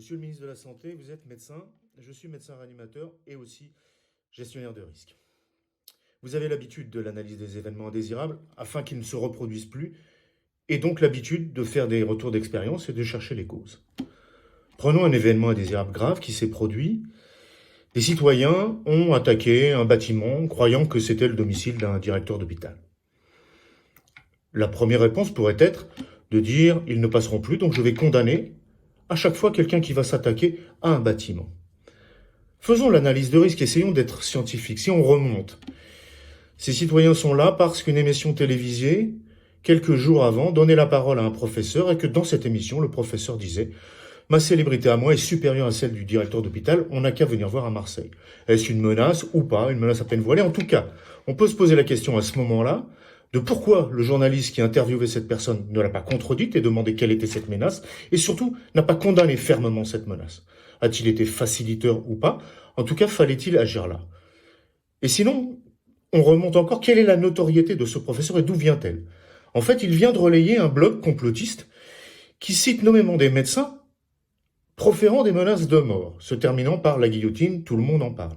Monsieur le ministre de la Santé, vous êtes médecin, je suis médecin réanimateur et aussi gestionnaire de risque. Vous avez l'habitude de l'analyse des événements indésirables afin qu'ils ne se reproduisent plus et donc l'habitude de faire des retours d'expérience et de chercher les causes. Prenons un événement indésirable grave qui s'est produit. Des citoyens ont attaqué un bâtiment croyant que c'était le domicile d'un directeur d'hôpital. La première réponse pourrait être de dire « ils ne passeront plus, donc je vais condamner à chaque fois quelqu'un qui va s'attaquer à un bâtiment ». Faisons l'analyse de risque, essayons d'être scientifiques. Si on remonte, ces citoyens sont là parce qu'une émission télévisée, quelques jours avant, donnait la parole à un professeur et que dans cette émission, le professeur disait « Ma célébrité à moi est supérieure à celle du directeur d'hôpital, on n'a qu'à venir voir à Marseille ». Est-ce une menace ou pas, une menace à peine voilée? En tout cas, on peut se poser la question à ce moment-là de pourquoi le journaliste qui interviewait cette personne ne l'a pas contredite et demandé quelle était cette menace, et surtout n'a pas condamné fermement cette menace. A-t-il été facilitateur ou pas? En tout cas, fallait-il agir là? Et sinon, on remonte encore, quelle est la notoriété de ce professeur et d'où vient-elle? En fait, il vient de relayer un blog complotiste qui cite nommément des médecins proférant des menaces de mort, se terminant par la guillotine, tout le monde en parle.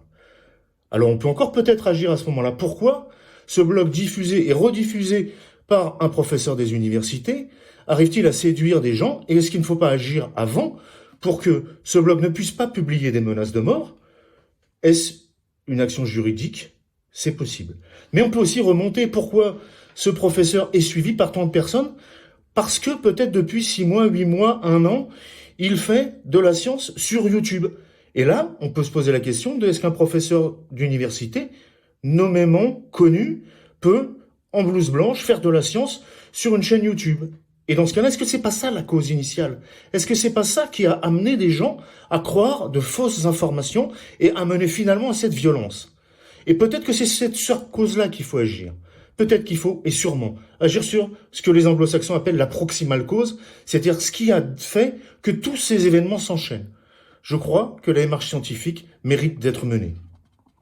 Alors on peut encore peut-être agir à ce moment-là. Pourquoi ce blog diffusé et rediffusé par un professeur des universités arrive-t-il à séduire des gens? Et est-ce qu'il ne faut pas agir avant pour que ce blog ne puisse pas publier des menaces de mort? Est-ce une action juridique? C'est possible. Mais on peut aussi remonter pourquoi ce professeur est suivi par tant de personnes. Parce que peut-être depuis 6 mois, 8 mois, 1 an, il fait de la science sur YouTube. Et là, on peut se poser la question de est-ce qu'un professeur d'université, nommément connu, peut, en blouse blanche, faire de la science sur une chaîne YouTube? Et dans ce cas-là, est-ce que c'est pas ça la cause initiale? Est-ce que c'est pas ça qui a amené des gens à croire de fausses informations et à mener finalement à cette violence? Et peut-être que c'est cette cause-là qu'il faut agir. Peut-être qu'il faut, et sûrement, agir sur ce que les anglo-saxons appellent la proximal cause, c'est-à-dire ce qui a fait que tous ces événements s'enchaînent. Je crois que la démarche scientifique mérite d'être menée.